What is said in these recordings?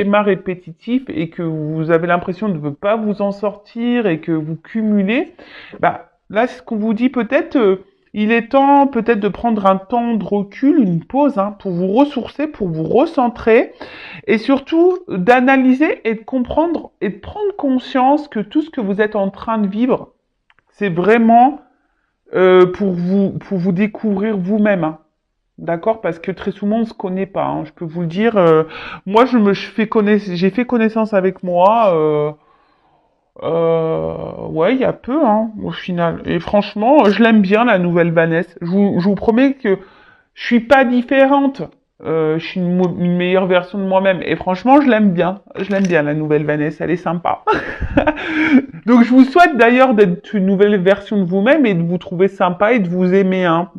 schéma répétitif et que vous avez l'impression de ne pas vous en sortir et que vous cumulez, bah, là, ce qu'on vous dit peut-être, il est temps peut-être de prendre un temps de recul, une pause, hein, pour vous ressourcer, pour vous recentrer et surtout d'analyser et de comprendre et de prendre conscience que tout ce que vous êtes en train de vivre, c'est vraiment pour vous découvrir vous-même. Hein. D'accord? Parce que très souvent, on se connaît pas. Hein. Je peux vous le dire. Moi, j'ai fait connaissance avec moi. Ouais, il y a peu, hein, au final. Et franchement, je l'aime bien, la nouvelle Vanessa. Je vous promets que je suis pas différente. Je suis une meilleure version de moi-même. Et franchement, je l'aime bien. Je l'aime bien, la nouvelle Vanessa. Elle est sympa. Donc, je vous souhaite d'ailleurs d'être une nouvelle version de vous-même et de vous trouver sympa et de vous aimer, hein.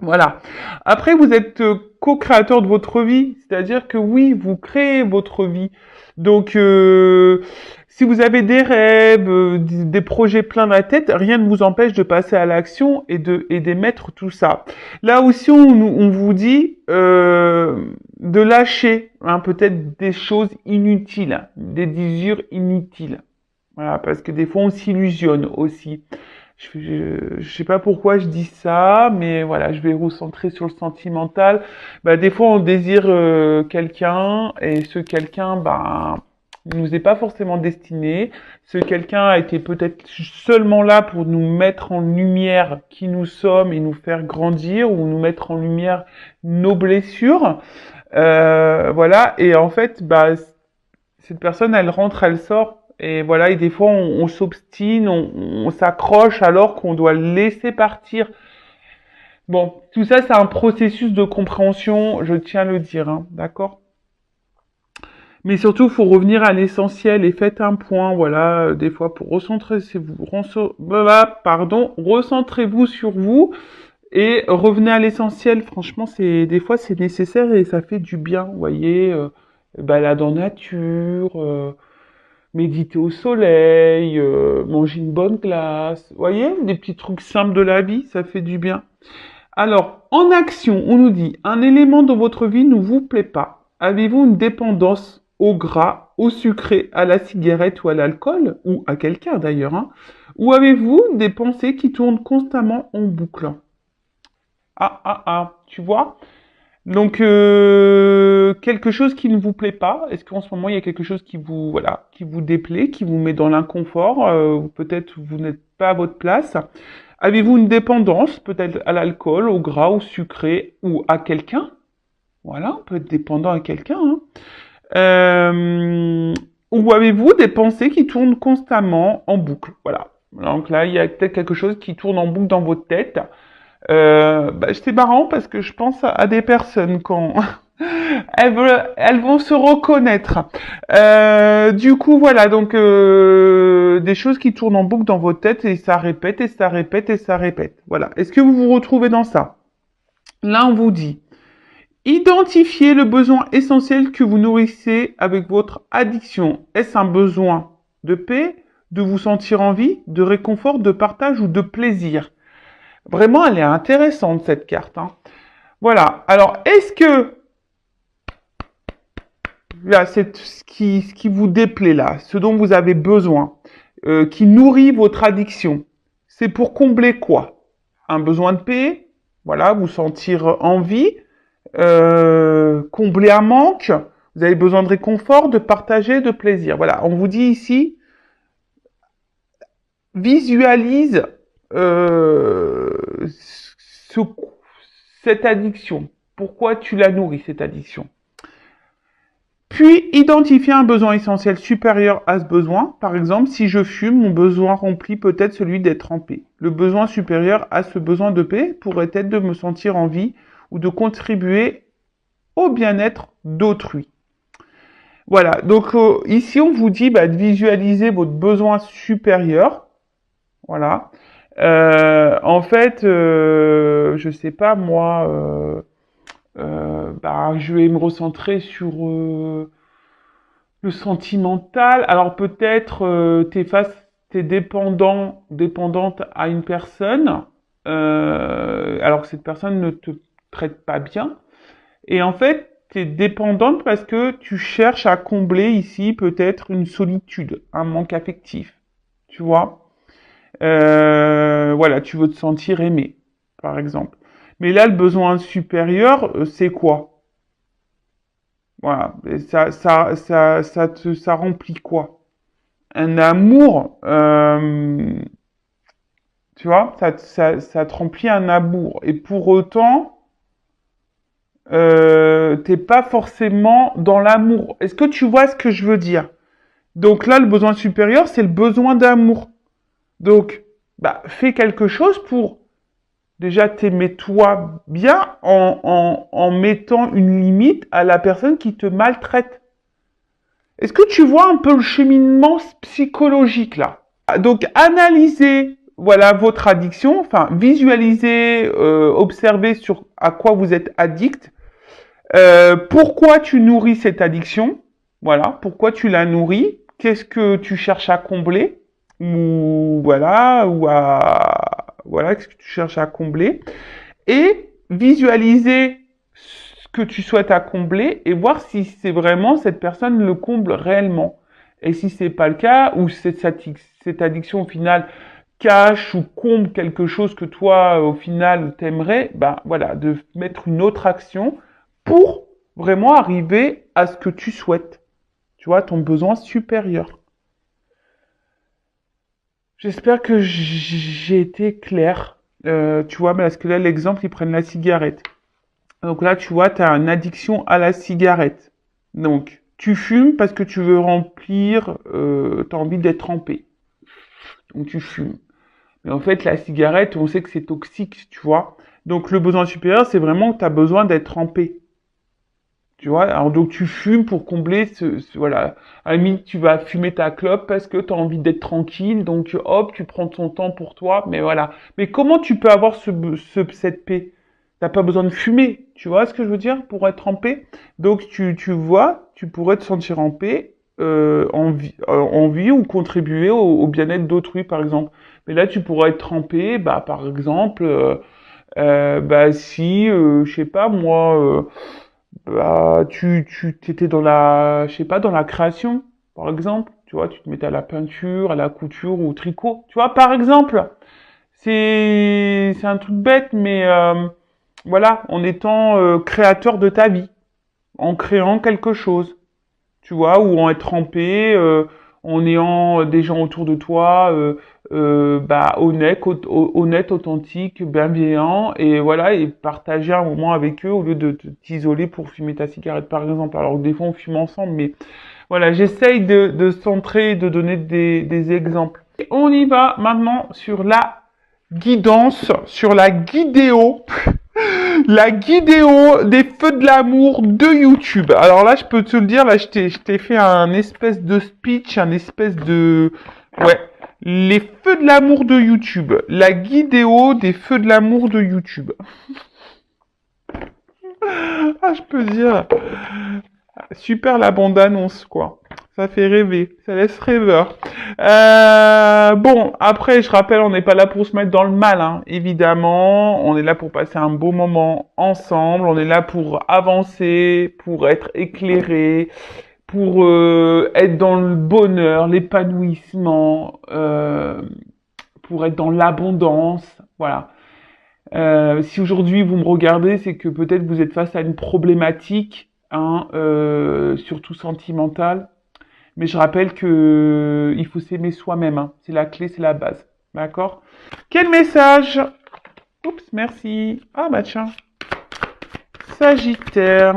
Voilà. Après, vous êtes co-créateur de votre vie, c'est-à-dire que oui, vous créez votre vie. Donc, si vous avez des rêves, des projets plein la tête, rien ne vous empêche de passer à l'action et d'émettre tout ça. Là aussi, on vous dit de lâcher hein, peut-être des choses inutiles, des désirs inutiles. Voilà, parce que des fois, on s'illusionne aussi. Je sais pas pourquoi je dis ça, mais voilà, je vais recentrer sur le sentimental. Bah, des fois, on désire quelqu'un et ce quelqu'un, bah, ne nous est pas forcément destiné. Ce quelqu'un a été peut-être seulement là pour nous mettre en lumière qui nous sommes et nous faire grandir ou nous mettre en lumière nos blessures. Voilà, et en fait, bah, cette personne, elle rentre, elle sort. Et voilà, et des fois, on s'obstine, on s'accroche alors qu'on doit le laisser partir. Bon, tout ça, c'est un processus de compréhension, je tiens à le dire, hein, d'accord? Mais surtout, il faut revenir à l'essentiel et faites un point, voilà, des fois pour recentrez-vous sur vous et revenez à l'essentiel. Franchement, des fois, c'est nécessaire et ça fait du bien, vous voyez, balade en nature, méditer au soleil, manger une bonne glace. Vous voyez, des petits trucs simples de la vie, ça fait du bien. Alors, en action, on nous dit, un élément de votre vie ne vous plaît pas. Avez-vous une dépendance au gras, au sucré, à la cigarette ou à l'alcool, ou à quelqu'un d'ailleurs, hein, ou avez-vous des pensées qui tournent constamment en boucle? Tu vois? Donc quelque chose qui ne vous plaît pas, est-ce qu'en ce moment il y a quelque chose qui vous voilà, qui vous déplaît, qui vous met dans l'inconfort, peut-être vous n'êtes pas à votre place. Avez-vous une dépendance peut-être à l'alcool, au gras, au sucré ou à quelqu'un? Voilà, on peut être dépendant à quelqu'un. Hein. Ou avez-vous des pensées qui tournent constamment en boucle? Voilà. Donc là, il y a peut-être quelque chose qui tourne en boucle dans votre tête. Bah, c'est marrant parce que je pense à des personnes quand elles vont se reconnaître. Du coup, voilà, donc des choses qui tournent en boucle dans votre tête et ça répète et ça répète et ça répète. Voilà. Est-ce que vous vous retrouvez dans ça? Là, on vous dit identifiez le besoin essentiel que vous nourrissez avec votre addiction. Est-ce un besoin de paix, de vous sentir en vie, de réconfort, de partage ou de plaisir? Vraiment, elle est intéressante cette carte. Hein. Voilà. Alors, est-ce que là, c'est ce qui vous déplaît là, ce dont vous avez besoin, qui nourrit votre addiction, c'est pour combler quoi? Un besoin de paix, voilà, vous sentir en vie, combler un manque, vous avez besoin de réconfort, de partager, de plaisir. Voilà, on vous dit ici, visualise euh, ce, cette addiction. Pourquoi tu la nourris, cette addiction? Puis, identifier un besoin essentiel supérieur à ce besoin. Par exemple, si je fume, mon besoin remplit peut-être celui d'être en paix. Le besoin supérieur à ce besoin de paix pourrait être de me sentir en vie ou de contribuer au bien-être d'autrui. Voilà, donc ici on vous dit de visualiser votre besoin supérieur. Voilà. En fait, je sais pas moi, je vais me recentrer sur le sentimental. Alors peut-être t'es dépendante à une personne, alors que cette personne ne te traite pas bien. Et en fait, tu es dépendante parce que tu cherches à combler ici peut-être une solitude, un manque affectif, tu vois. Voilà, tu veux te sentir aimé, par exemple. Mais là, le besoin supérieur, c'est quoi? Voilà, et ça remplit quoi? Un amour, tu vois, ça te remplit un amour. Et pour autant, t'es pas forcément dans l'amour. Est-ce que tu vois ce que je veux dire? Donc là, le besoin supérieur, c'est le besoin d'amour. Donc, bah, fais quelque chose pour déjà t'aimer toi bien en mettant une limite à la personne qui te maltraite. Est-ce que tu vois un peu le cheminement psychologique là? Donc, analysez voilà votre addiction, enfin visualisez, observez sur à quoi vous êtes addict. Pourquoi tu nourris cette addiction? Voilà, pourquoi tu la nourris? Qu'est-ce que tu cherches à combler? Ou voilà, ou à voilà, qu'est-ce que tu cherches à combler? Et visualiser ce que tu souhaites à combler et voir si c'est vraiment cette personne le comble réellement. Et si c'est pas le cas, ou cette addiction au final cache ou comble quelque chose que toi au final t'aimerais, ben voilà, de mettre une autre action pour vraiment arriver à ce que tu souhaites. Tu vois, ton besoin supérieur. J'espère que j'ai été clair. Tu vois, parce que là, l'exemple, ils prennent la cigarette. Donc là, tu vois, tu as une addiction à la cigarette. Donc, tu fumes parce que tu veux remplir, tu as envie d'être trempé. Donc, tu fumes. Mais en fait, la cigarette, on sait que c'est toxique, tu vois. Donc, le besoin supérieur, c'est vraiment que tu as besoin d'être trempé. Tu vois, alors donc tu fumes pour combler voilà. À la limite, tu vas fumer ta clope parce que tu as envie d'être tranquille, donc hop, tu prends ton temps pour toi, mais voilà. Mais comment tu peux avoir cette paix? T'as pas besoin de fumer, tu vois ce que je veux dire, pour être en paix. Donc tu vois, tu pourrais te sentir en paix, en vie ou contribuer au bien-être d'autrui, par exemple. Mais là, tu pourrais être en paix, bah, par exemple, bah, si, je sais pas, moi, bah, tu t'étais dans la, je sais pas, dans la création, par exemple. Tu vois, tu te mettais à la peinture, à la couture ou au tricot. Tu vois, par exemple, c'est un truc bête, mais voilà, en étant créateur de ta vie, en créant quelque chose, tu vois, ou en être trempé, en ayant des gens autour de toi, bah, honnête, authentique, bienveillant, et voilà, et partager un moment avec eux au lieu de t'isoler pour fumer ta cigarette, par exemple. Alors que des fois, on fume ensemble, mais voilà, j'essaye de centrer, de donner des exemples. Et on y va maintenant sur la guidance, sur la guidéo. La guidéo des feux de l'amour de YouTube. Alors là, je peux te le dire, là, je t'ai fait un espèce de speech, un espèce de... Ouais. Les feux de l'amour de YouTube. La guidéo des feux de l'amour de YouTube. Ah, je peux dire. Super la bande-annonce, quoi. Ça fait rêver, ça laisse rêveur. Bon, après, je rappelle, on n'est pas là pour se mettre dans le mal, hein, évidemment. On est là pour passer un beau moment ensemble. On est là pour avancer, pour être éclairé, pour être dans le bonheur, l'épanouissement, pour être dans l'abondance. Voilà. Si aujourd'hui vous me regardez, c'est que peut-être vous êtes face à une problématique, hein, surtout sentimentale. Mais je rappelle que il faut s'aimer soi-même, hein. C'est la clé, c'est la base. D'accord? Quel message? Oups, merci. Ah bah tiens. Sagittaire.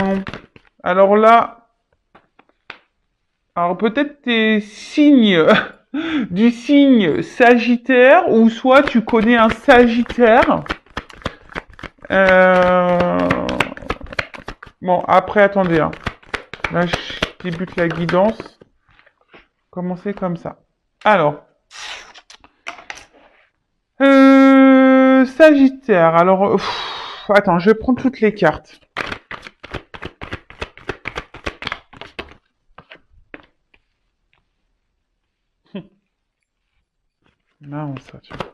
Alors là, alors peut-être tes signes du signe Sagittaire, ou soit tu connais un Sagittaire. Bon, après, attendez, hein. Là, je débute la guidance. Commencer comme ça. Alors, Sagittaire. Alors, attends, je vais prendre toutes les cartes. Non, ça, tu vois.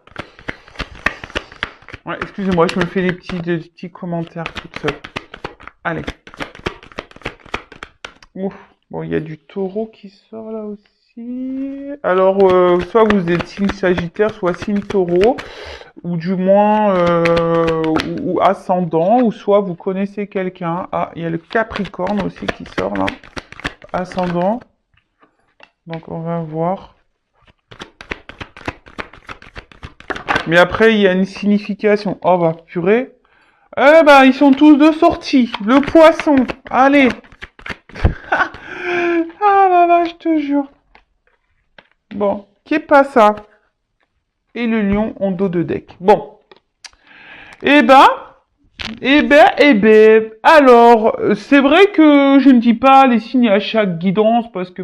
Ouais, excusez-moi, je me fais des petits commentaires toute seule. Allez. Ouf. Bon, il y a du taureau qui sort là aussi. Alors, soit vous êtes signe Sagittaire, soit signe taureau, ou du moins, ou ascendant, ou soit vous connaissez quelqu'un. Ah, il y a le Capricorne aussi qui sort là. Ascendant. Donc, on va voir. Mais après, il y a une signification. Oh, bah, purée. Eh ben, ils sont tous de sortie. Le poisson. Allez. Ah là là, je te jure. Bon, qu'est pas ça? Et le lion en dos de deck. Bon. Eh ben, alors, c'est vrai que je ne dis pas les signes à chaque guidance parce que,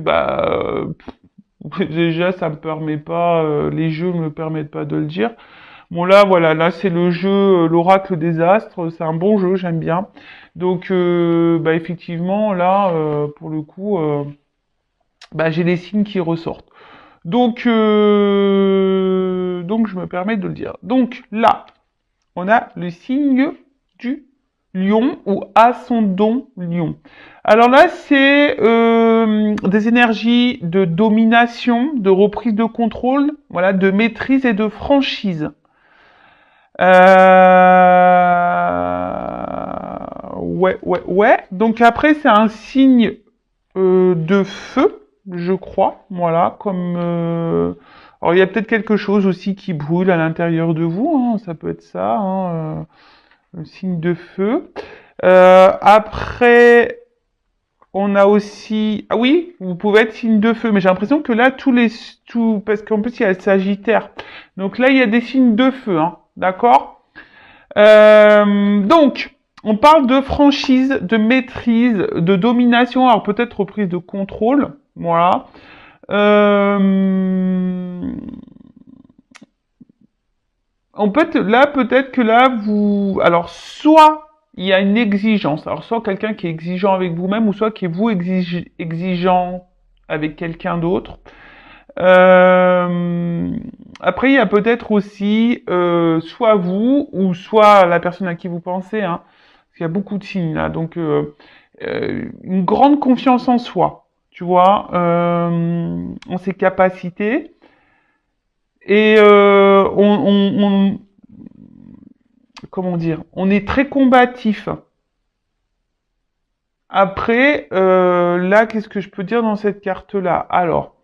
déjà, ça me permet pas, les jeux me permettent pas de le dire. Bon, là, voilà, là, c'est le jeu, l'oracle des astres. C'est un bon jeu, j'aime bien. Donc, effectivement, là, pour le coup, j'ai les signes qui ressortent. Donc, je me permets de le dire. Donc, là, on a le signe du lion ou ascendant lion. Alors là, c'est des énergies de domination, de reprise de contrôle, voilà, de maîtrise et de franchise. Ouais. Donc après, c'est un signe de feu, je crois. Voilà, comme... Alors, il y a peut-être quelque chose aussi qui brûle à l'intérieur de vous. Hein, ça peut être ça, hein, un signe de feu. Après, on a aussi... Ah oui, vous pouvez être signe de feu. Mais j'ai l'impression que là, parce qu'en plus, il y a le Sagittaire. Donc là, il y a des signes de feu. Hein, d'accord. Donc, on parle de franchise, de maîtrise, de domination, alors peut-être reprise de contrôle, voilà. Peut-être que là, alors soit il y a une exigence, alors soit quelqu'un qui est exigeant avec vous-même, ou soit qui est vous exigeant avec quelqu'un d'autre. Après, il y a peut-être aussi soit vous ou soit la personne à qui vous pensez, hein, parce qu'il y a beaucoup de signes là. Donc, une grande confiance en soi, tu vois, en ses capacités. Et comment dire, on est très combatif. Après, là, qu'est-ce que je peux dire dans cette carte-là? Alors,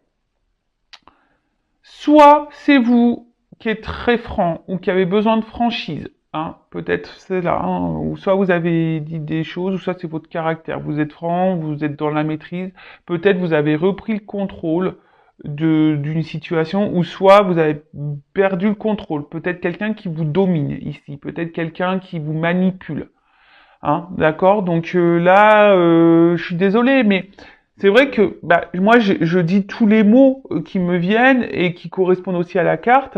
soit c'est vous qui êtes très franc ou qui avez besoin de franchise, hein, peut-être c'est là, hein, ou soit vous avez dit des choses, ou soit c'est votre caractère. Vous êtes franc, vous êtes dans la maîtrise, peut-être vous avez repris le contrôle d'une situation, ou soit vous avez perdu le contrôle. Peut-être quelqu'un qui vous domine ici, peut-être quelqu'un qui vous manipule. Hein, d'accord? Donc là, je suis désolé, mais c'est vrai que moi, je dis tous les mots qui me viennent et qui correspondent aussi à la carte.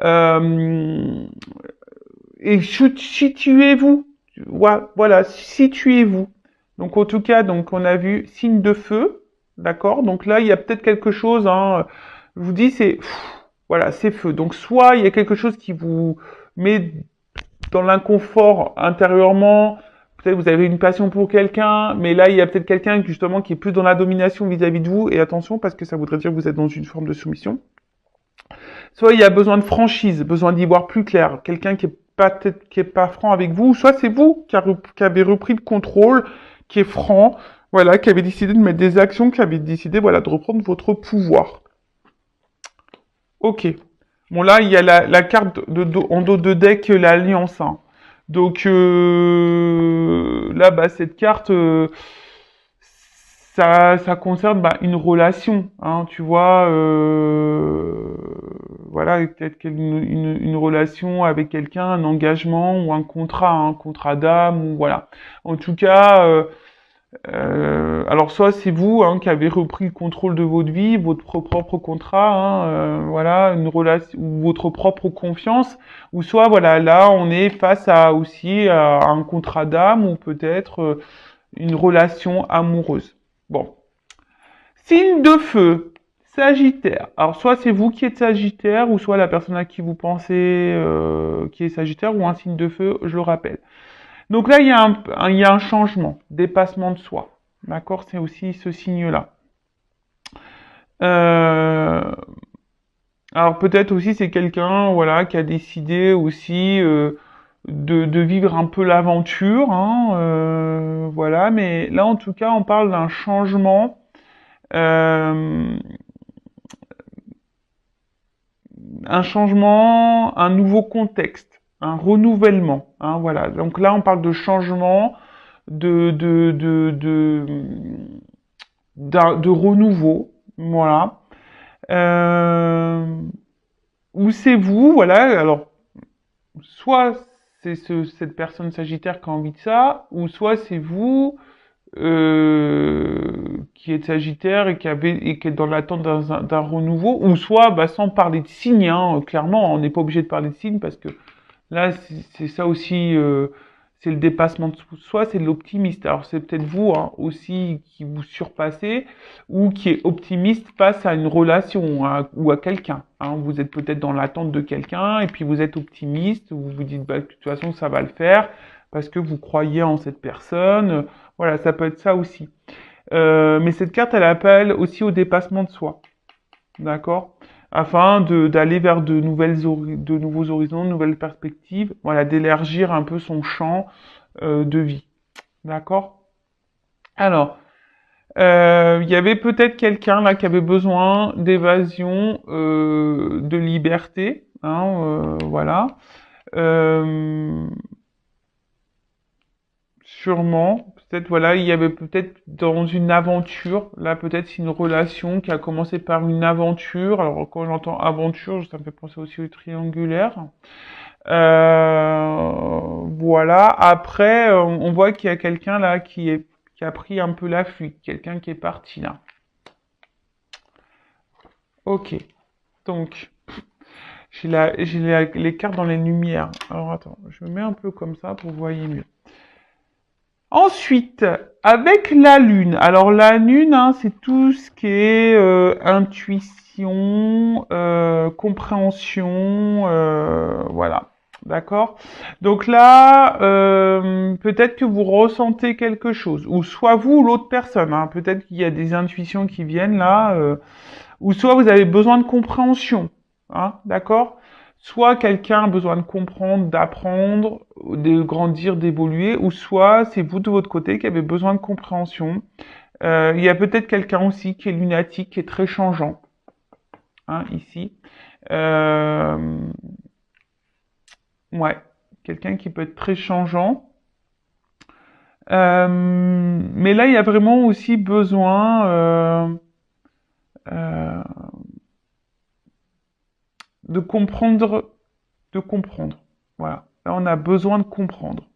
Euh, et situez-vous. Voilà, situez-vous. Donc en tout cas, donc on a vu signe de feu, d'accord? Donc là, il y a peut-être quelque chose. Hein, je vous dis, voilà, c'est feu. Donc soit il y a quelque chose qui vous met dans l'inconfort intérieurement. Peut-être vous avez une passion pour quelqu'un, mais là, il y a peut-être quelqu'un justement qui est plus dans la domination vis-à-vis de vous. Et attention, parce que ça voudrait dire que vous êtes dans une forme de soumission. Soit il y a besoin de franchise, besoin d'y voir plus clair. Quelqu'un qui est pas franc avec vous. Soit c'est vous qui avez repris le contrôle, qui est franc, voilà, qui avez décidé de mettre des actions, qui avez décidé, voilà, de reprendre votre pouvoir. Ok. Bon, là, il y a la carte en dos de deck, l'alliance. Hein. Donc là, cette carte, ça concerne une relation, hein, tu vois, voilà, peut-être une relation avec quelqu'un, un engagement ou un contrat d'âme, ou voilà. En tout cas, alors soit c'est vous qui avez repris le contrôle de votre vie, votre propre contrat, hein, voilà, une relation, ou votre propre confiance, ou soit voilà, là on est face à aussi à un contrat d'âme ou peut-être une relation amoureuse. Bon, signe de feu, Sagittaire. Alors soit c'est vous qui êtes Sagittaire, ou soit la personne à qui vous pensez qui est Sagittaire, ou un signe de feu, je le rappelle. Donc là, il y a un changement, dépassement de soi. D'accord? C'est aussi ce signe-là. Euh, alors peut-être aussi c'est quelqu'un, voilà, qui a décidé aussi de vivre un peu l'aventure, hein, voilà. Mais là, en tout cas, on parle d'un changement, euh, un nouveau contexte, un renouvellement, hein, voilà. Donc là, on parle de changement, de de renouveau, voilà. Euh, Ou c'est vous, voilà. Alors, soit c'est cette personne Sagittaire qui a envie de ça, ou soit c'est vous qui êtes Sagittaire et qui est dans l'attente d'un renouveau, ou soit, bah, sans parler de signes, hein, clairement, on n'est pas obligé de parler de signes parce que là, c'est ça aussi, c'est le dépassement de soi, c'est de l'optimiste. Alors c'est peut-être vous hein, aussi qui vous surpassez ou qui est optimiste face à une relation ou à quelqu'un. Hein. Vous êtes peut-être dans l'attente de quelqu'un et puis vous êtes optimiste, vous vous dites bah, de toute façon ça va le faire parce que vous croyez en cette personne. Voilà, ça peut être ça aussi. Mais cette carte, elle appelle aussi au dépassement de soi. D'accord? Afin d'aller vers de nouveaux horizons, de nouvelles perspectives, voilà, d'élargir un peu son champ de vie. D'accord? Alors, il y avait peut-être quelqu'un là qui avait besoin d'évasion, de liberté, hein, voilà. Euh, Sûrement, peut-être voilà, il y avait peut-être dans une aventure, là peut-être c'est une relation qui a commencé par une aventure. Alors quand j'entends aventure, ça me fait penser aussi au triangulaire. Voilà. Après, on voit qu'il y a quelqu'un là qui a pris un peu la fuite, quelqu'un qui est parti là. Ok. Donc les cartes dans les lumières. Alors attends, je me mets un peu comme ça pour que vous voyez mieux. Ensuite, avec la lune. Alors la lune, hein, c'est tout ce qui est intuition, compréhension, voilà. D'accord? Donc là, peut-être que vous ressentez quelque chose, ou soit vous ou l'autre personne. Hein, peut-être qu'il y a des intuitions qui viennent là, ou soit vous avez besoin de compréhension. Hein, d'accord? Soit quelqu'un a besoin de comprendre, d'apprendre, de grandir, d'évoluer, ou soit c'est vous de votre côté qui avez besoin de compréhension. Il y a peut-être quelqu'un aussi qui est lunatique, qui est très changeant, hein, ici. Euh, ouais, quelqu'un qui peut être très changeant. Mais là, il y a vraiment aussi besoin euh, de comprendre, de comprendre. Voilà. Là, on a besoin de comprendre.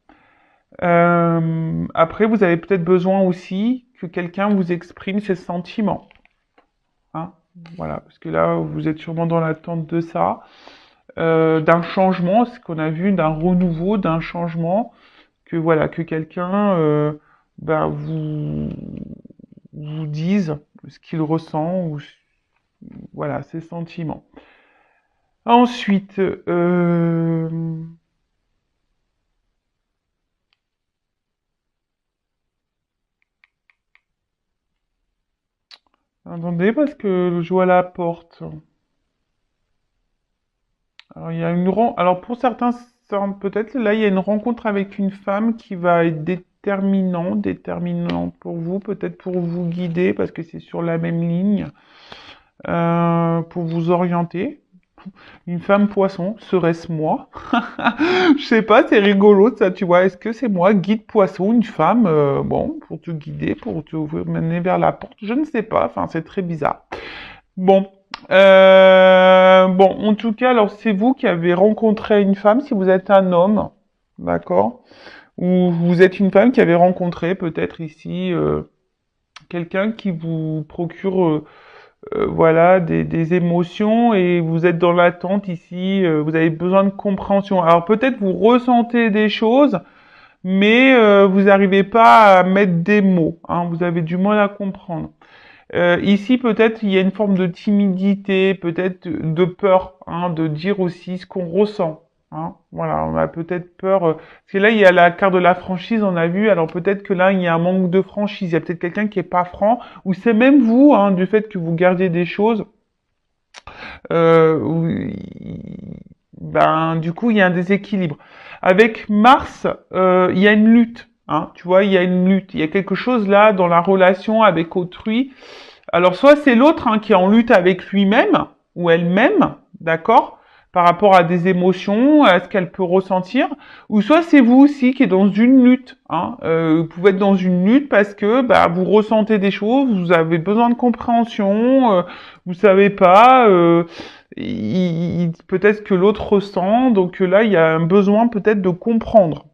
Après, vous avez peut-être besoin aussi que quelqu'un vous exprime ses sentiments. Hein, voilà, parce que là, vous êtes sûrement dans l'attente de ça, d'un changement, ce qu'on a vu, d'un renouveau, d'un changement, que voilà, que quelqu'un ben, vous dise ce qu'il ressent ou voilà ses sentiments. Ensuite, attendez parce que je vois la porte. Alors, il y a alors pour certains, peut-être là, il y a une rencontre avec une femme qui va être déterminante pour vous, peut-être pour vous guider, parce que c'est sur la même ligne, pour vous orienter. Une femme poisson, serait-ce moi? Je sais pas, c'est rigolo ça, tu vois. Est-ce que c'est moi, guide poisson, une femme, bon, pour te guider, pour te mener vers la porte? Je ne sais pas, enfin, c'est très bizarre. Bon, bon, en tout cas, alors c'est vous qui avez rencontré une femme, si vous êtes un homme, d'accord, ou vous êtes une femme qui avait rencontré peut-être ici quelqu'un qui vous procure, voilà, des émotions et vous êtes dans l'attente ici, vous avez besoin de compréhension. Alors peut-être vous ressentez des choses, mais vous n'arrivez pas à mettre des mots, hein, vous avez du mal à comprendre. Ici, peut-être, il y a une forme de timidité, peut-être de peur, hein, de dire aussi ce qu'on ressent. Hein. Voilà, on a peut-être peur. Parce que là, il y a la carte de la franchise, on a vu. Alors peut-être que là, il y a un manque de franchise. Il y a peut-être quelqu'un qui est pas franc, ou c'est même vous, hein, du fait que vous gardiez des choses. Ben, du coup, il y a un déséquilibre. Avec Mars, il y a une lutte. Hein, tu vois, il y a une lutte. Il y a quelque chose là dans la relation avec autrui. Alors, soit c'est l'autre hein, qui est en lutte avec lui-même ou elle-même, d'accord, par rapport à des émotions, à ce qu'elle peut ressentir, ou soit c'est vous aussi qui est dans une lutte. Hein. Vous pouvez être dans une lutte parce que bah, vous ressentez des choses, vous avez besoin de compréhension, vous savez pas, peut-être que l'autre ressent, donc là il y a un besoin peut-être de comprendre.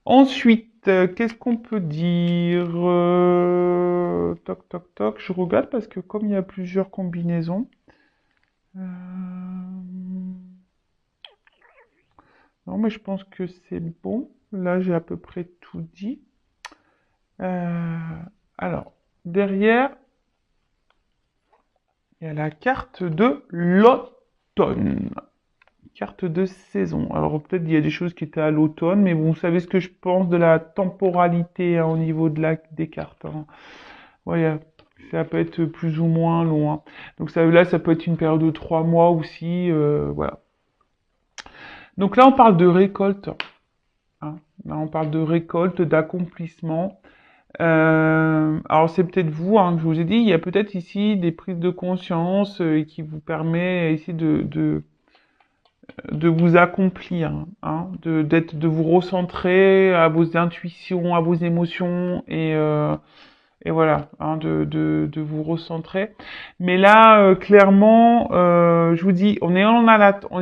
Ensuite, qu'est-ce qu'on peut dire toc, toc, toc. Je regarde parce que comme il y a plusieurs combinaisons. euh, Non, mais je pense que c'est bon. Là, j'ai à peu près tout dit. Euh, Alors, derrière, il y a la carte de l'automne. Carte de saison. Alors, peut-être il y a des choses qui étaient à l'automne, mais bon, vous savez ce que je pense de la temporalité hein, au niveau de des cartes. Hein. Ouais, ça peut être plus ou moins long. Hein. Donc ça, là, ça peut être une période de 3 mois aussi. Voilà. Donc là, on parle de récolte. Hein. Là, on parle de récolte, d'accomplissement. Alors c'est peut-être vous, hein, que je vous ai dit, il y a peut-être ici des prises de conscience qui vous permet ici de vous accomplir, hein, de vous recentrer à vos intuitions, à vos émotions et voilà, hein, de vous recentrer. Mais là, clairement, je vous dis,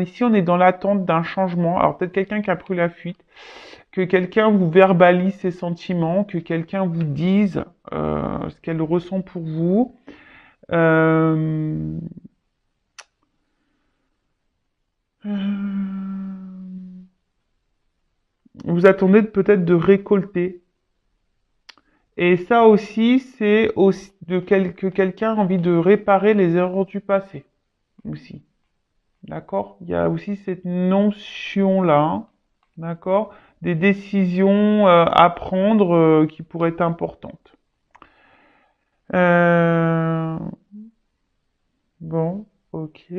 ici on est dans l'attente d'un changement. Alors peut-être quelqu'un qui a pris la fuite, que quelqu'un vous verbalise ses sentiments, que quelqu'un vous dise ce qu'elle ressent pour vous. Euh, Vous attendez peut-être de récolter. Et ça aussi, c'est aussi que quelqu'un a envie de réparer les erreurs du passé aussi. D'accord? Il y a aussi cette notion-là, hein, d'accord? Des décisions à prendre qui pourraient être importantes. Euh, bon, ok.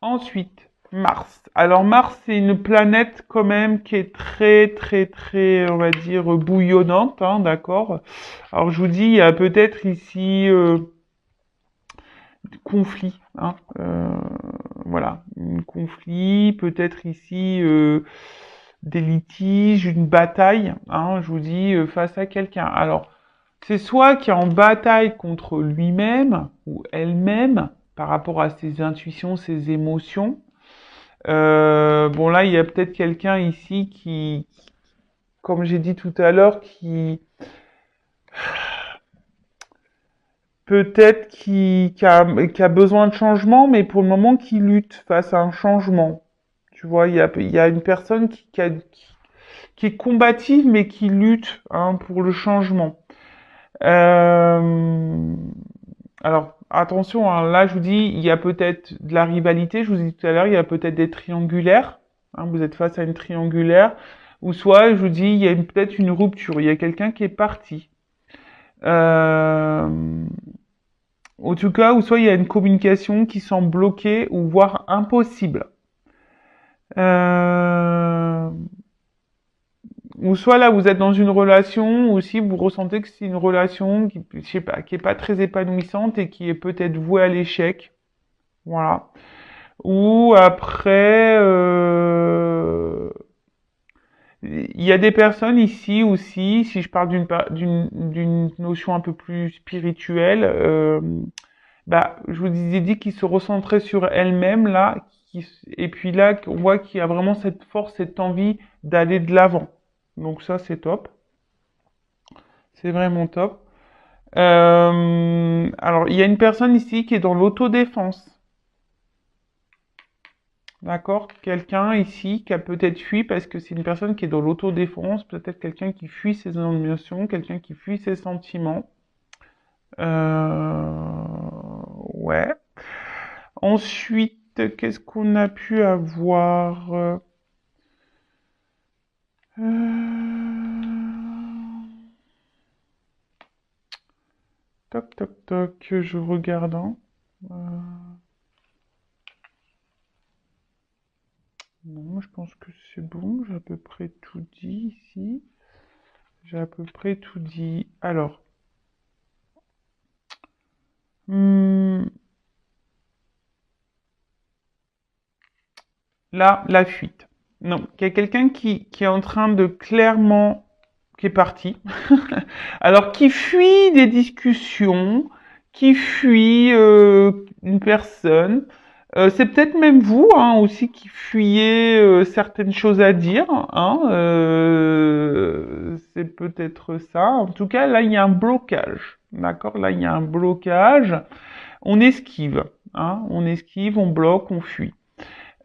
Ensuite, Mars. Alors Mars, c'est une planète quand même qui est très, très, très, on va dire, bouillonnante, hein, d'accord? Alors je vous dis, il y a peut-être ici conflit, hein, voilà, un conflit, peut-être ici des litiges, une bataille, hein, je vous dis, face à quelqu'un. Alors, c'est soit qui est en bataille contre lui-même ou elle-même par rapport à ses intuitions, ses émotions. Bon là, il y a peut-être quelqu'un ici qui, comme j'ai dit tout à l'heure, qui peut-être qui a besoin de changement, mais pour le moment qui lutte face à un changement. Tu vois, il y a une personne qui est combative, mais qui lutte hein, pour le changement. Euh, alors, attention, hein, là, je vous dis, il y a peut-être de la rivalité. Je vous ai dit tout à l'heure, il y a peut-être des triangulaires. Hein, vous êtes face à une triangulaire. Ou soit, je vous dis, il y a peut-être une rupture. Il y a quelqu'un qui est parti. Euh, En tout cas, ou soit il y a une communication qui semble bloquée ou voire impossible. Euh, ou soit là vous êtes dans une relation, ou si vous ressentez que c'est une relation qui, je sais pas, qui est pas très épanouissante et qui est peut-être vouée à l'échec. Voilà. Ou après, il y a des personnes ici aussi, si je parle d'une notion un peu plus spirituelle, bah, je vous ai dit qu'il se recentrait sur elle-même là, et puis là, on voit qu'il y a vraiment cette force, cette envie d'aller de l'avant. Donc ça, c'est top. C'est vraiment top. Alors, il y a une personne ici qui est dans l'autodéfense. D'accord? Quelqu'un ici qui a peut-être fui parce que c'est une personne qui est dans l'autodéfense, peut-être quelqu'un qui fuit ses émotions, quelqu'un qui fuit ses sentiments. Ouais. Ensuite, qu'est-ce qu'on a pu avoir? Toc, toc, toc, je regarde. Hein. Euh, Non, je pense que c'est bon, j'ai à peu près tout dit ici. J'ai à peu près tout dit. Alors, hmm, là, la fuite. Non, il y a quelqu'un qui est en train de clairement, qui est parti. Alors, qui fuit des discussions, qui fuit une personne. C'est peut-être même vous hein, aussi qui fuyez certaines choses à dire. Hein, c'est peut-être ça. En tout cas, là, il y a un blocage. D'accord? Là, il y a un blocage. On esquive. Hein, on esquive, on bloque, on fuit.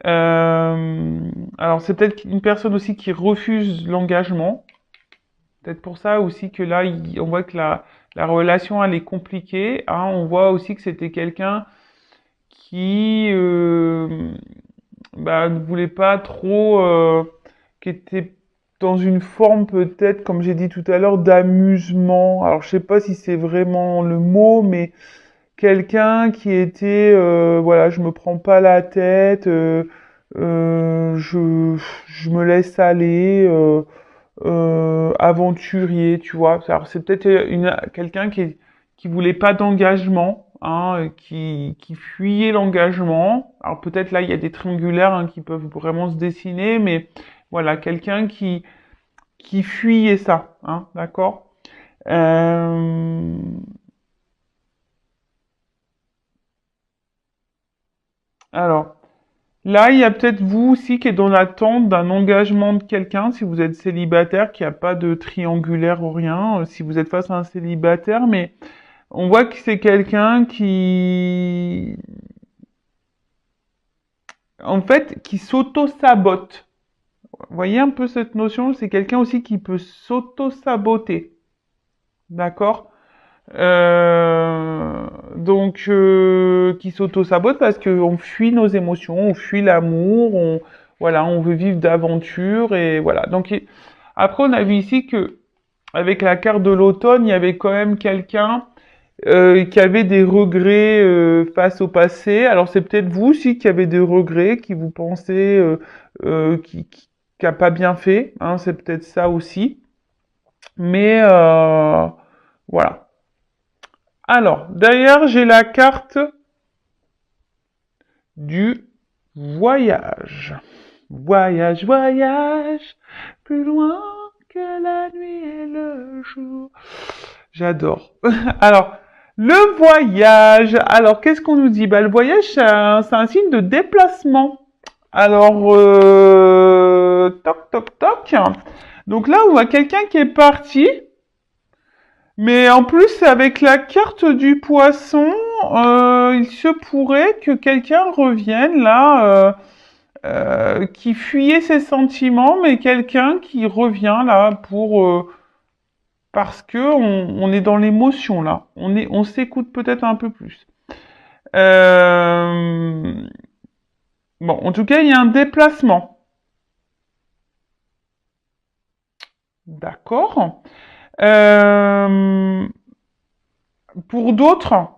Alors, c'est peut-être une personne aussi qui refuse l'engagement. Peut-être pour ça aussi que là, on voit que la relation, elle est compliquée. Hein. On voit aussi que c'était quelqu'un qui ne voulait pas trop, qui était dans une forme peut-être, comme j'ai dit tout à l'heure, d'amusement. Alors, je sais pas si c'est vraiment le mot, mais quelqu'un qui était, voilà, je me prends pas la tête, je me laisse aller. Aventurier, tu vois. Alors c'est peut-être quelqu'un qui voulait pas d'engagement, hein, qui fuyait l'engagement. Alors peut-être là il y a des triangulaires hein, qui peuvent vraiment se dessiner, mais voilà quelqu'un qui fuyait ça, hein, d'accord. Euh, alors là il y a peut-être vous aussi qui est dans l'attente d'un engagement de quelqu'un si vous êtes célibataire, qui a pas de triangulaire ou rien, si vous êtes face à un célibataire, mais on voit que c'est quelqu'un qui, en fait, qui s'auto-sabote. Vous voyez un peu cette notion? C'est quelqu'un aussi qui peut s'auto-saboter. D'accord? Donc, qui s'auto-sabote parce qu'on fuit nos émotions, on fuit l'amour, voilà, on veut vivre d'aventure et voilà. Donc, après, on a vu ici que, avec la carte de l'automne, il y avait quand même quelqu'un qui avait des regrets face au passé. Alors c'est peut-être vous aussi qui avez des regrets, qui vous pensez qui a pas bien fait. Hein, c'est peut-être ça aussi. Mais voilà. Alors derrière j'ai la carte du voyage. Voyage, voyage, plus loin que la nuit et le jour. J'adore. Alors, le voyage. Alors, qu'est-ce qu'on nous dit? Bah, le voyage, c'est un signe de déplacement. Alors, toc, toc, toc. Donc là, on voit quelqu'un qui est parti. Mais en plus, avec la carte du poisson, il se pourrait que quelqu'un revienne là, qui fuyait ses sentiments, mais quelqu'un qui revient là pour parce que on est dans l'émotion là. On s'écoute peut-être un peu plus. Euh, bon, en tout cas, il y a un déplacement. D'accord. Euh, pour d'autres,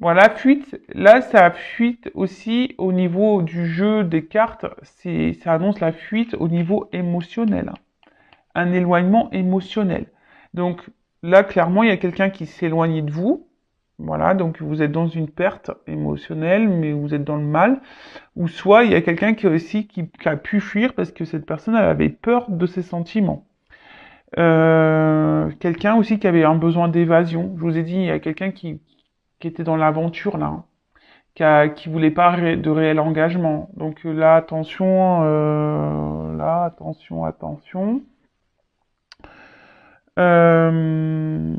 voilà, fuite. Là, ça fuite aussi au niveau du jeu des cartes. Ça annonce la fuite au niveau émotionnel, un éloignement émotionnel. Donc là, clairement, il y a quelqu'un qui s'éloigne de vous. Voilà, donc vous êtes dans une perte émotionnelle, mais vous êtes dans le mal. Ou soit il y a quelqu'un qui aussi qui a pu fuir parce que cette personne elle avait peur de ses sentiments. Quelqu'un aussi qui avait un besoin d'évasion. Je vous ai dit, il y a quelqu'un qui était dans l'aventure là, hein, qui voulait pas de réel engagement. Donc là attention, attention. Euh,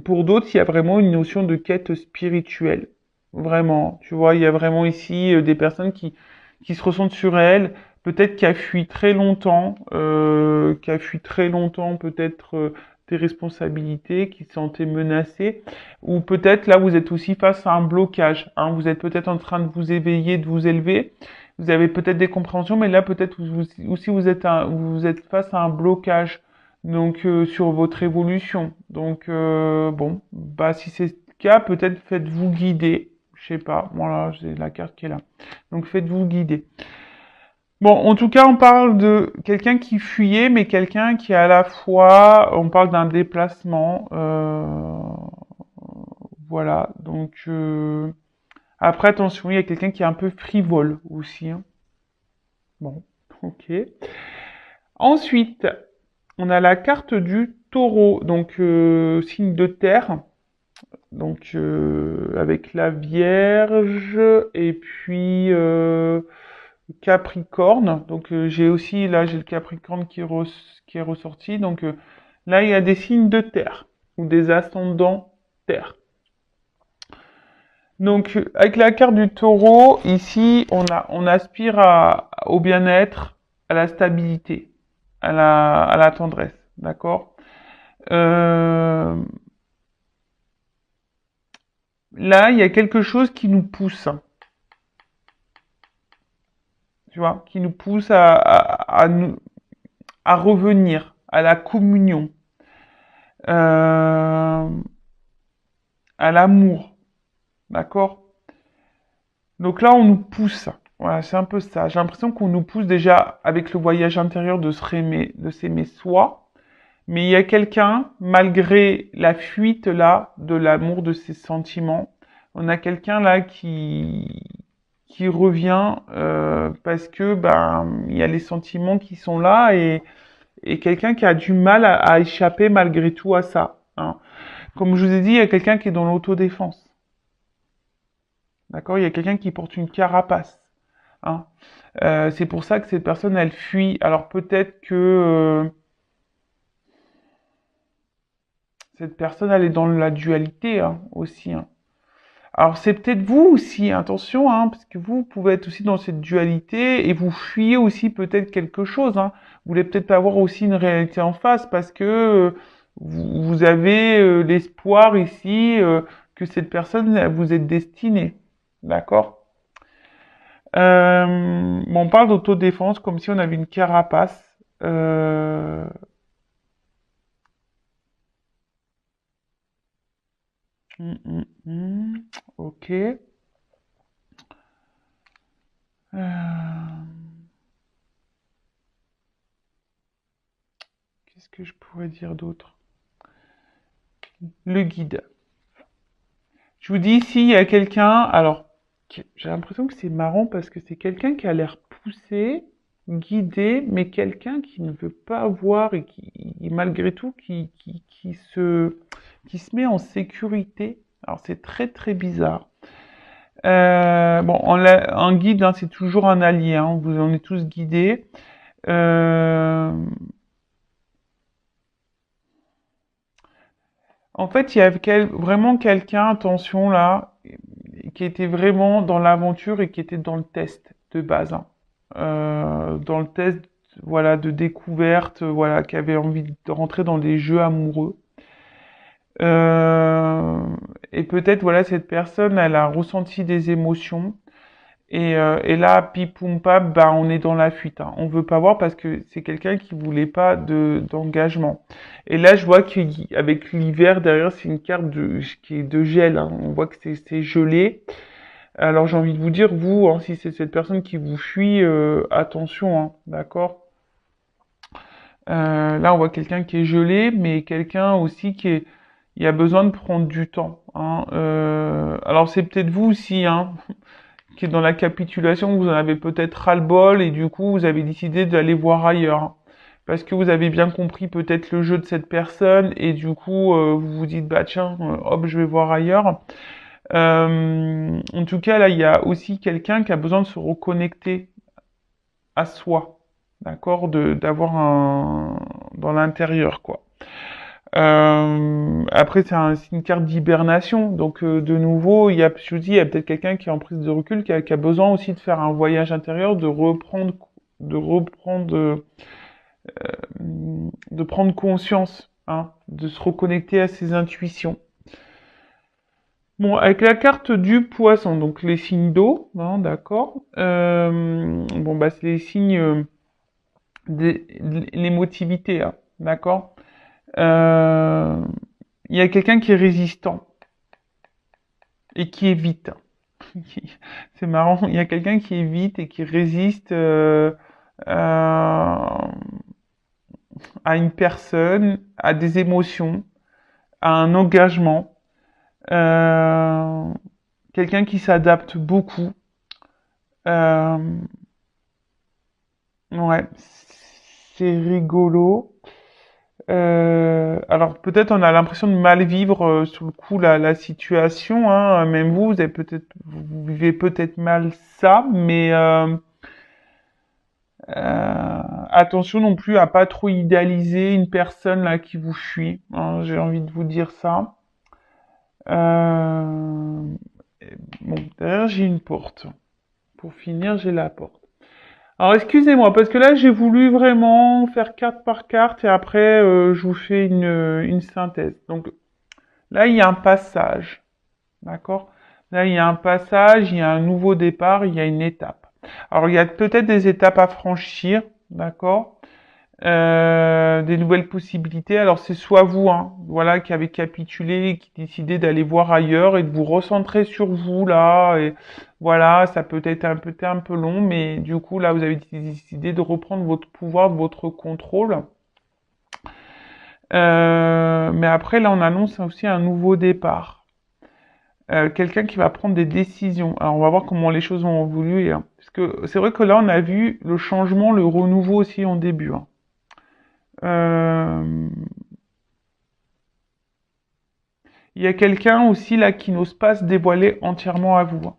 pour d'autres, il y a vraiment une notion de quête spirituelle. Vraiment, tu vois, il y a vraiment ici des personnes qui se ressentent sur elles, peut-être qui a fui très longtemps, peut-être tes responsabilités, qui se sentaient menacées, ou peut-être là vous êtes aussi face à un blocage, hein, vous êtes peut-être en train de vous éveiller, de vous élever, vous avez peut-être des compréhensions, mais là peut-être aussi vous êtes face à un blocage, donc sur votre évolution. Donc bon, bah si c'est le cas, peut-être faites-vous guider, je sais pas, voilà, j'ai la carte qui est là. Donc faites-vous guider. Bon, en tout cas, on parle de quelqu'un qui fuyait, mais quelqu'un qui à la fois, on parle d'un déplacement, voilà. Donc après, attention, il y a quelqu'un qui est un peu frivole aussi, hein. Bon, ok. Ensuite, on a la carte du taureau, donc signe de terre, donc avec la Vierge et puis Capricorne. Donc j'ai aussi là j'ai le Capricorne qui est ressorti. Donc là il y a des signes de terre ou des ascendants terre. Donc avec la carte du Taureau ici on aspire au bien-être, à la stabilité, à la tendresse, d'accord. Euh, Là il y a quelque chose qui nous pousse, tu vois, qui nous pousse à revenir à la communion, euh, à l'amour, d'accord? Donc là, on nous pousse. Voilà, c'est un peu ça. J'ai l'impression qu'on nous pousse déjà avec le voyage intérieur de s'aimer soi. Mais il y a quelqu'un, malgré la fuite là de l'amour, de ses sentiments, on a quelqu'un là qui revient parce que ben il y a les sentiments qui sont là et quelqu'un qui a du mal à échapper malgré tout à ça, hein. Comme je vous ai dit, il y a quelqu'un qui est dans l'autodéfense. D'accord? Il y a quelqu'un qui porte une carapace, hein. C'est pour ça que cette personne, elle fuit. Alors peut-être que cette personne, elle est dans la dualité, hein, aussi, hein. Alors c'est peut-être vous aussi, attention, hein, parce que vous pouvez être aussi dans cette dualité et vous fuyez aussi peut-être quelque chose, hein. Vous voulez peut-être avoir aussi une réalité en face parce que vous avez l'espoir ici que cette personne vous est destinée. D'accord? Bon, on parle d'autodéfense comme si on avait une carapace. Ok. Qu'est-ce que je pourrais dire d'autre? Le guide. Je vous dis ici, il y a quelqu'un. Alors, j'ai l'impression que c'est marrant parce que c'est quelqu'un qui a l'air poussé, guidé, mais quelqu'un qui ne veut pas voir et qui, malgré tout, qui se met en sécurité. Alors, c'est très très bizarre. Bon, un guide, hein, c'est toujours un allié, hein, vous en êtes tous guidés. Euh, En fait, il y a vraiment quelqu'un, attention là, qui était vraiment dans l'aventure et qui était dans le test de base, hein. Dans le test, voilà, de découverte, voilà, qui avait envie de rentrer dans des jeux amoureux. Euh, et peut-être, voilà, cette personne, elle a ressenti des émotions. Et là, pipoum pap, bah, on est dans la fuite, hein. On veut pas voir parce que c'est quelqu'un qui voulait pas d'engagement. Et là, je vois qu'avec l'hiver derrière, c'est une carte qui est de gel, hein. On voit que c'est gelé. Alors j'ai envie de vous dire, vous, hein, si c'est cette personne qui vous fuit, attention, hein, d'accord? Là, on voit quelqu'un qui est gelé, mais quelqu'un aussi il a besoin de prendre du temps, hein. Alors c'est peut-être vous aussi, hein, qui est dans la capitulation, vous en avez peut-être ras-le-bol et du coup vous avez décidé d'aller voir ailleurs. Parce que vous avez bien compris peut-être le jeu de cette personne et du coup vous vous dites bah tiens hop je vais voir ailleurs. En tout cas là il y a aussi quelqu'un qui a besoin de se reconnecter à soi, d'accord, d'avoir un dans l'intérieur quoi. Après, c'est une carte d'hibernation. Donc, de nouveau, je vous dis, il y a peut-être quelqu'un qui est en prise de recul, qui a besoin aussi de faire un voyage intérieur, de reprendre, de prendre conscience hein, de se reconnecter à ses intuitions. Bon, avec la carte du poisson, donc les signes d'eau, hein, d'accord. Bon, bah, c'est les signes l'émotivité, hein, d'accord. Euh, Il y a quelqu'un qui est résistant et qui évite. C'est marrant, il y a quelqu'un qui évite et qui résiste à une personne, à des émotions, à un engagement. Euh, Quelqu'un qui s'adapte beaucoup. Euh, ouais, c'est rigolo. Alors peut-être on a l'impression de mal vivre sur le coup la situation, hein. Même vous, vous vivez peut-être mal ça, mais attention non plus à pas trop idéaliser une personne là qui vous fuit, hein, j'ai envie de vous dire ça. Euh, bon, derrière j'ai une porte. Pour finir, j'ai la porte. Alors excusez-moi, parce que là j'ai voulu vraiment faire carte par carte et après je vous fais une synthèse. Donc là il y a un passage, d'accord? Là il y a un passage, il y a un nouveau départ, il y a une étape. Alors il y a peut-être des étapes à franchir, d'accord? Des nouvelles possibilités. Alors c'est soit vous, hein, voilà, qui avez capitulé, qui décidez d'aller voir ailleurs et de vous recentrer sur vous là. Et voilà, ça peut être un peu long, mais du coup là vous avez décidé de reprendre votre pouvoir, votre contrôle. Mais après là on annonce aussi un nouveau départ. Quelqu'un qui va prendre des décisions. Alors on va voir comment les choses vont évoluer, hein. Parce que c'est vrai que là on a vu le changement, le renouveau aussi en début, hein. Euh, Il y a quelqu'un aussi là qui n'ose pas se dévoiler entièrement à vous.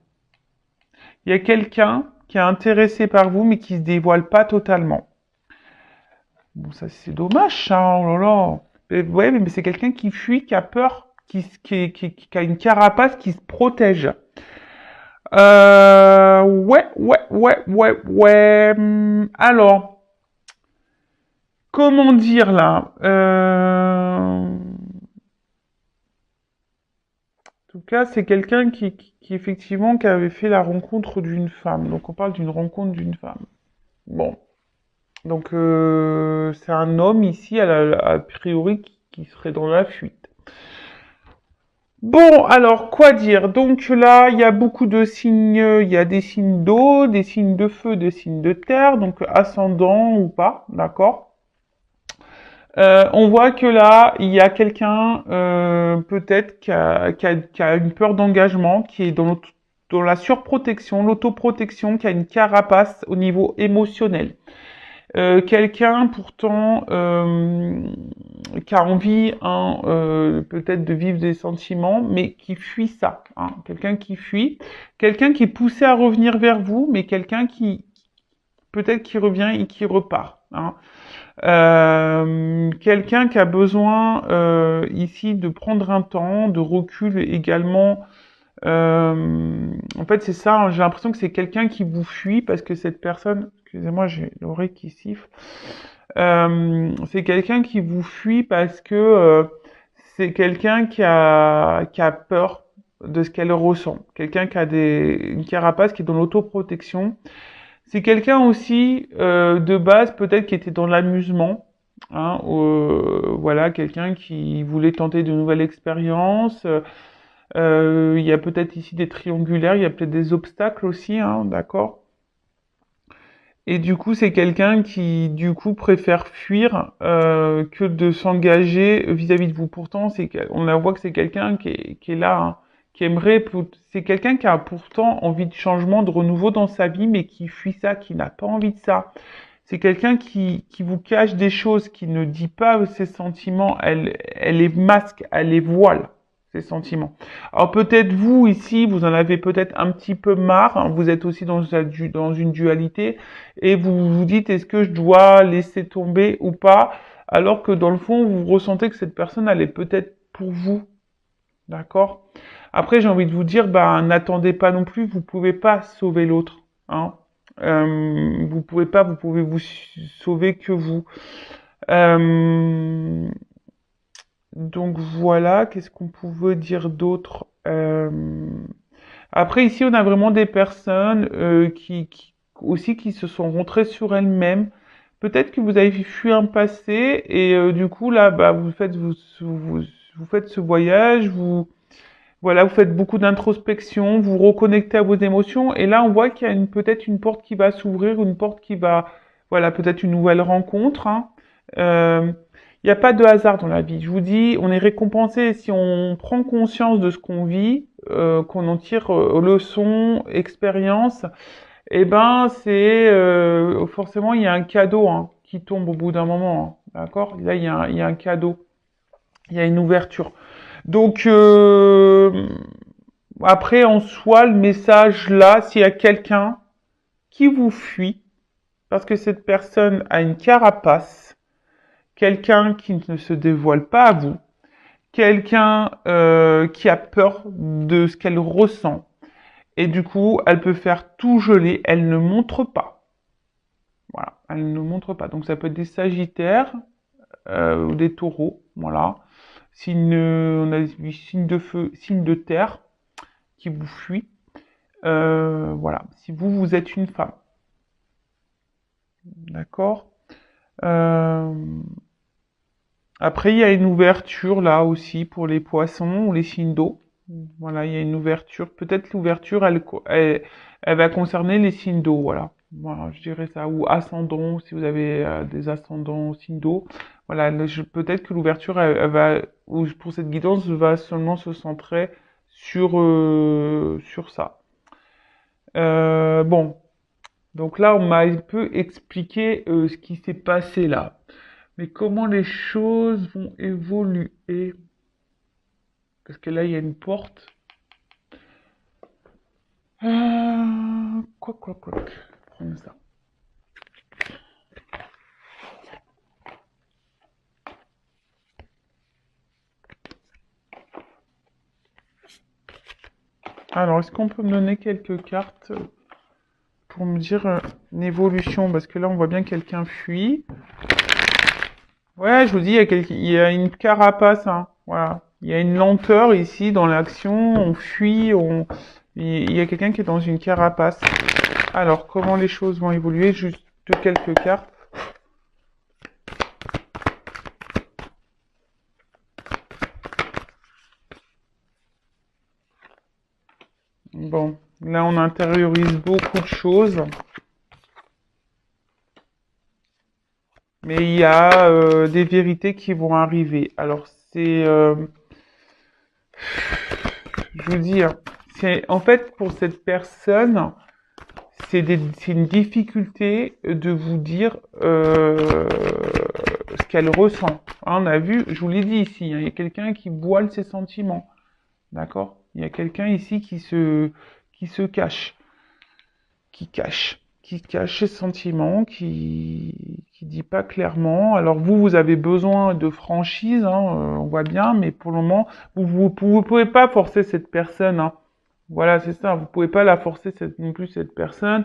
Il y a quelqu'un qui est intéressé par vous mais qui se dévoile pas totalement. Bon, ça c'est dommage, ça, oh là là. Ouais, mais c'est quelqu'un qui fuit, qui a peur, qui a une carapace, qui se protège. Ouais. Alors, comment dire là En tout cas, c'est quelqu'un qui effectivement qui avait fait la rencontre d'une femme. Donc on parle d'une rencontre d'une femme. Bon, donc c'est un homme ici a priori qui serait dans la fuite. Bon, alors quoi dire? Donc là, il y a beaucoup de signes, il y a des signes d'eau, des signes de feu, des signes de terre, donc ascendant ou pas, d'accord? On voit que là, il y a quelqu'un peut-être qui a une peur d'engagement, qui est dans la surprotection, l'autoprotection, qui a une carapace au niveau émotionnel. Quelqu'un pourtant qui a envie hein, peut-être de vivre des sentiments, mais qui fuit ça. Hein. Quelqu'un qui fuit, quelqu'un qui est poussé à revenir vers vous, mais quelqu'un qui peut-être qui revient et qui repart. Hein. Quelqu'un qui a besoin ici de prendre un temps, de recul également. En fait, c'est ça, hein, j'ai l'impression que c'est quelqu'un qui vous fuit parce que cette personne, excusez-moi, j'ai l'oreille qui siffle. C'est quelqu'un qui vous fuit parce que c'est quelqu'un qui a peur de ce qu'elle ressent. Quelqu'un qui a une carapace qui est dans l'autoprotection. C'est quelqu'un aussi de base peut-être qui était dans l'amusement, hein, voilà, quelqu'un qui voulait tenter de nouvelles expériences. Il y a peut-être ici des triangulaires, il y a peut-être des obstacles aussi, hein, d'accord. Et du coup, c'est quelqu'un qui, du coup, préfère fuir que de s'engager vis-à-vis de vous. Pourtant, on la voit que c'est quelqu'un qui est là, hein, qui aimerait. C'est quelqu'un qui a pourtant envie de changement, de renouveau dans sa vie, mais qui fuit ça, qui n'a pas envie de ça. C'est quelqu'un qui vous cache des choses, qui ne dit pas ses sentiments. Elle les masque, elle les voile ces sentiments. Alors peut-être vous ici, vous en avez peut-être un petit peu marre. Hein, vous êtes aussi dans une dualité et vous vous dites est-ce que je dois laisser tomber ou pas, alors que dans le fond vous ressentez que cette personne elle est peut-être pour vous, d'accord. Après j'ai envie de vous dire bah n'attendez pas non plus, vous pouvez pas sauver l'autre, hein. Vous pouvez pas, vous pouvez vous sauver que vous. Donc voilà, qu'est-ce qu'on pouvait dire d'autre? Après, ici, on a vraiment des personnes aussi qui se sont rentrées sur elles-mêmes. Peut-être que vous avez fui un passé et du coup là, bah, vous faites ce voyage, voilà, vous faites beaucoup d'introspection, vous reconnectez à vos émotions et là, on voit qu'il y a peut-être une porte qui va s'ouvrir, une porte qui va, voilà, peut-être une nouvelle rencontre. Hein. Euh, il n'y a pas de hasard dans la vie. Je vous dis, on est récompensé si on prend conscience de ce qu'on vit, qu'on en tire leçons, expériences. Eh ben, c'est forcément il y a un cadeau hein, qui tombe au bout d'un moment, hein, d'accord? Là, il y a un cadeau, il y a une ouverture. Donc après, en soi, le message là, s'il y a quelqu'un qui vous fuit parce que cette personne a une carapace, quelqu'un qui ne se dévoile pas à vous, quelqu'un qui a peur de ce qu'elle ressent. Et du coup, elle peut faire tout geler, elle ne montre pas. Voilà, elle ne montre pas. Donc ça peut être des sagittaires ou des taureaux, voilà. Signe, on a vu signe de feu, signe de terre qui vous fuit. Voilà, si vous êtes une femme. D'accord. Euh, Après, il y a une ouverture là aussi pour les poissons ou les signes d'eau. Voilà, il y a une ouverture. Peut-être l'ouverture, elle va concerner les signes d'eau, voilà. Voilà, je dirais ça. Ou ascendant, si vous avez des ascendants signes d'eau. Voilà, peut-être que l'ouverture, elle va, ou pour cette guidance, va seulement se centrer sur ça. Bon, donc là, on m'a un peu expliqué ce qui s'est passé là. Mais comment les choses vont évoluer? Parce que là, il y a une porte. Quoi. Prends ça. Alors, est-ce qu'on peut me donner quelques cartes pour me dire une évolution? Parce que là, on voit bien quelqu'un fuit. Ouais, je vous dis, il y a une carapace, hein. Voilà. Il y a une lenteur ici dans l'action. On fuit, il y a quelqu'un qui est dans une carapace. Alors, comment les choses vont évoluer? Juste quelques cartes. Bon, là, on intériorise beaucoup de choses. Mais il y a des vérités qui vont arriver. Alors, je vous dis, hein, en fait, pour cette personne, c'est une difficulté de vous dire ce qu'elle ressent. Hein, on a vu, je vous l'ai dit ici, hein, il y a quelqu'un qui voile ses sentiments, d'accord? Il y a quelqu'un ici qui se cache, qui cache ses sentiments, qui dit pas clairement. Alors vous avez besoin de franchise, hein, on voit bien, mais pour le moment, vous pouvez pas forcer cette personne, hein. Voilà, c'est ça. Vous pouvez pas la forcer non plus cette personne.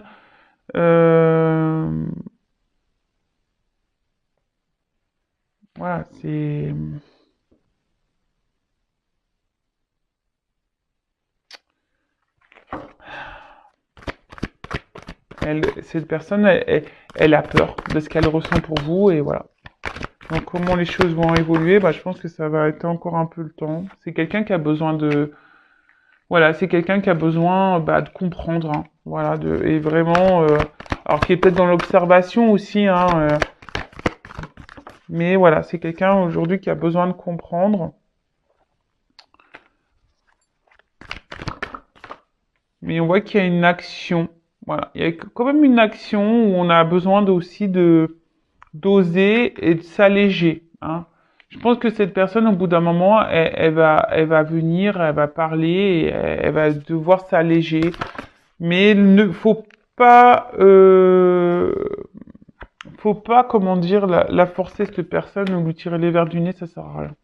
Euh, voilà, c'est. Cette personne, elle a peur de ce qu'elle ressent pour vous et voilà. Donc comment les choses vont évoluer, bah, je pense que ça va être encore un peu le temps. C'est quelqu'un qui a besoin voilà, c'est quelqu'un qui a besoin bah, de comprendre, hein. Voilà, et vraiment, alors qui est peut-être dans l'observation aussi, hein, mais voilà, c'est quelqu'un aujourd'hui qui a besoin de comprendre. Mais on voit qu'il y a une action. Voilà, il y a quand même une action où on a besoin aussi de d'oser et de s'alléger, hein. Je pense que cette personne, au bout d'un moment, elle va venir, elle va parler, et elle va devoir s'alléger. Mais il ne faut pas, comment dire, la forcer cette personne ou lui tirer les verres du nez, ça sert à rien.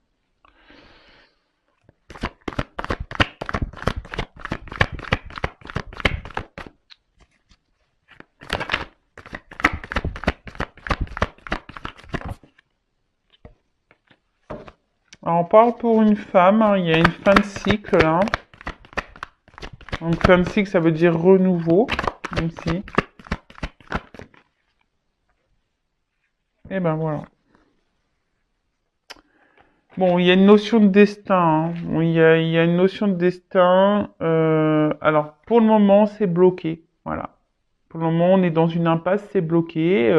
Alors, on parle pour une femme, hein, il y a une fin de cycle là. Donc fin de cycle, ça veut dire renouveau, même si. Et ben voilà. Bon, il y a une notion de destin. Hein. Bon, il y a une notion de destin. Alors, pour le moment, c'est bloqué. Voilà. Pour le moment, on est dans une impasse, c'est bloqué.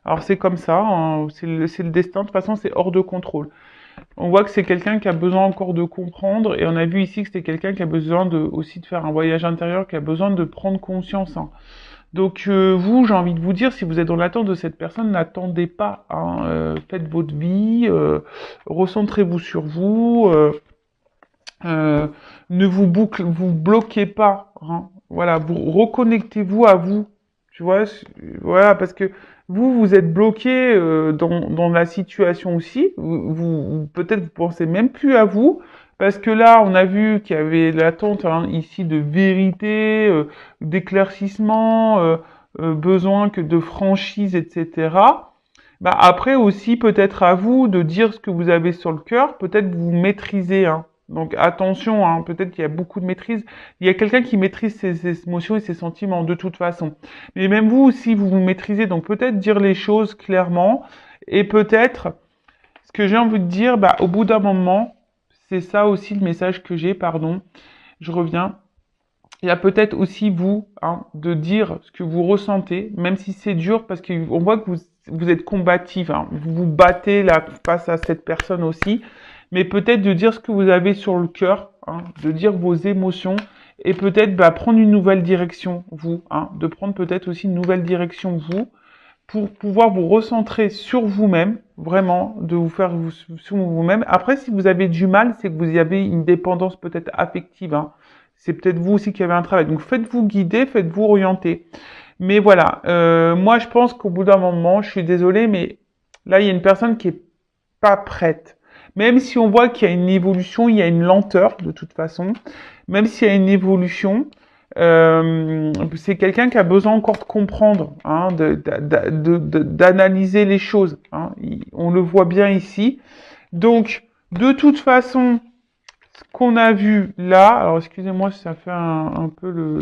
Alors, c'est comme ça. Hein. C'est le destin. De toute façon, c'est hors de contrôle. On voit que c'est quelqu'un qui a besoin encore de comprendre. Et on a vu ici que c'était quelqu'un qui a besoin aussi de faire un voyage intérieur, qui a besoin de prendre conscience. Hein. Donc vous, j'ai envie de vous dire, si vous êtes dans l'attente de cette personne, n'attendez pas. Hein, faites votre vie, recentrez-vous sur vous, euh, ne vous bloquez pas. Hein, voilà, vous reconnectez-vous à vous. Tu vois, voilà, parce que vous êtes bloqué dans la situation aussi. Peut-être vous pensez même plus à vous. Parce que là, on a vu qu'il y avait l'attente hein, ici de vérité, d'éclaircissement, besoin que de franchise, etc. Bah après aussi, peut-être à vous de dire ce que vous avez sur le cœur. Peut-être vous maîtrisez. Hein. Donc attention, hein, peut-être qu'il y a beaucoup de maîtrise. Il y a quelqu'un qui maîtrise ses émotions et ses sentiments de toute façon. Mais même vous aussi, vous vous maîtrisez. Donc peut-être dire les choses clairement. Et peut-être, ce que j'ai envie de dire, bah, au bout d'un moment, c'est ça aussi le message que j'ai, pardon, je reviens. Il y a peut-être aussi vous, hein, de dire ce que vous ressentez, même si c'est dur, parce qu'on voit que vous êtes combatif, hein, vous vous battez là face à cette personne aussi, mais peut-être de dire ce que vous avez sur le cœur, hein, de dire vos émotions, et peut-être bah, prendre une nouvelle direction, vous, hein, de prendre peut-être aussi une nouvelle direction, vous, pour pouvoir vous recentrer sur vous-même, vraiment, de vous faire sur vous-même. Après, si vous avez du mal, c'est que vous y avez une dépendance peut-être affective. Hein. C'est peut-être vous aussi qui avez un travail. Donc faites-vous guider, faites-vous orienter. Mais voilà, moi je pense qu'au bout d'un moment, je suis désolée, mais là il y a une personne qui est pas prête. Même si on voit qu'il y a une évolution, il y a une lenteur de toute façon. Même s'il y a une évolution, c'est quelqu'un qui a besoin encore de comprendre, hein, d'analyser les choses. Hein. On le voit bien ici. Donc, de toute façon, ce qu'on a vu là, alors excusez-moi si ça fait un peu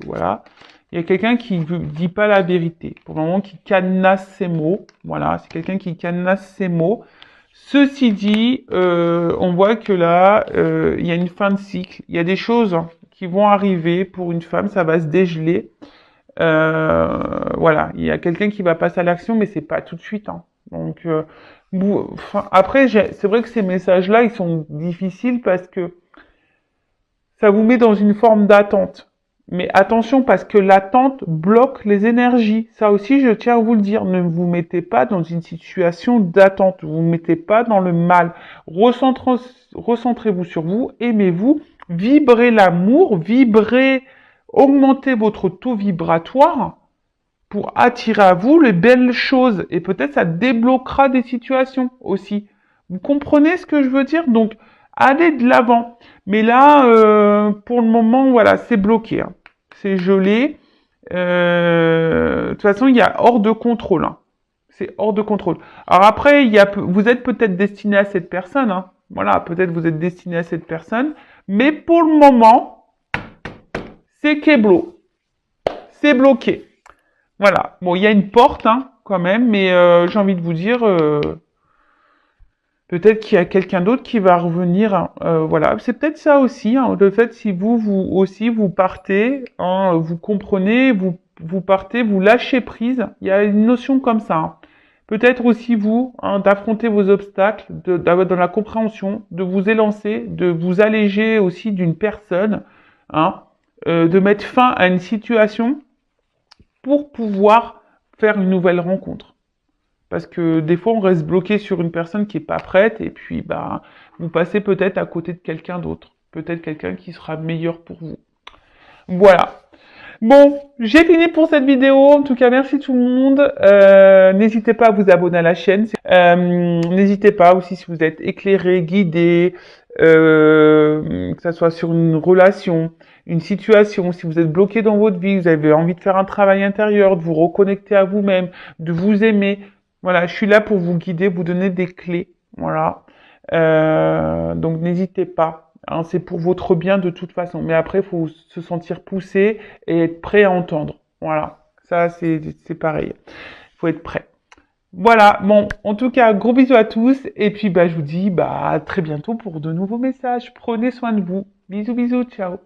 voilà. Il y a quelqu'un qui ne dit pas la vérité. Pour le moment, qui cadenasse ses mots. Voilà, c'est quelqu'un qui cadenasse ses mots. Ceci dit, on voit que là, il y a une fin de cycle. Il y a des choses qui vont arriver pour une femme, ça va se dégeler. Voilà, il y a quelqu'un qui va passer à l'action, mais c'est pas tout de suite. Hein. Donc, après, c'est vrai que ces messages-là, ils sont difficiles parce que ça vous met dans une forme d'attente. Mais attention, parce que l'attente bloque les énergies. Ça aussi, je tiens à vous le dire. Ne vous mettez pas dans une situation d'attente. Vous ne vous mettez pas dans le mal. Recentrez-vous sur vous, aimez-vous, vibrez l'amour, augmentez votre taux vibratoire pour attirer à vous les belles choses. Et peut-être ça débloquera des situations aussi. Vous comprenez ce que je veux dire? Donc, allez de l'avant. Mais là, pour le moment, voilà, c'est bloqué. Hein. C'est gelé. De toute façon, il y a hors de contrôle. Hein. C'est hors de contrôle. Alors après, vous êtes peut-être destiné à cette personne. Hein. Voilà, peut-être vous êtes destiné à cette personne. Mais pour le moment, c'est keblo. C'est bloqué. Voilà. Bon, il y a une porte, hein, quand même, mais j'ai envie de vous dire, peut-être qu'il y a quelqu'un d'autre qui va revenir. Hein, voilà, c'est peut-être ça aussi. Hein, le fait si vous aussi vous partez, hein, vous comprenez, vous partez, vous lâchez prise. Il y a une notion comme ça. Hein. Peut-être aussi vous, hein, d'affronter vos obstacles, d'avoir dans la compréhension, de vous élancer, de vous alléger aussi d'une personne, hein, de mettre fin à une situation pour pouvoir faire une nouvelle rencontre. Parce que des fois, on reste bloqué sur une personne qui est pas prête et puis bah, vous passez peut-être à côté de quelqu'un d'autre. Peut-être quelqu'un qui sera meilleur pour vous. Voilà. Bon, j'ai fini pour cette vidéo. En tout cas, merci tout le monde. N'hésitez pas à vous abonner à la chaîne. N'hésitez pas aussi si vous êtes éclairé, guidé, que ce soit sur une relation, une situation, si vous êtes bloqué dans votre vie, vous avez envie de faire un travail intérieur, de vous reconnecter à vous-même, de vous aimer. Voilà, je suis là pour vous guider, vous donner des clés. Voilà. Donc n'hésitez pas. Hein, c'est pour votre bien de toute façon. Mais après, il faut se sentir poussé et être prêt à entendre. Voilà. Ça, c'est pareil. Il faut être prêt. Voilà. Bon, en tout cas, gros bisous à tous. Et puis, bah, je vous dis, bah, à très bientôt pour de nouveaux messages. Prenez soin de vous. Bisous, bisous. Ciao.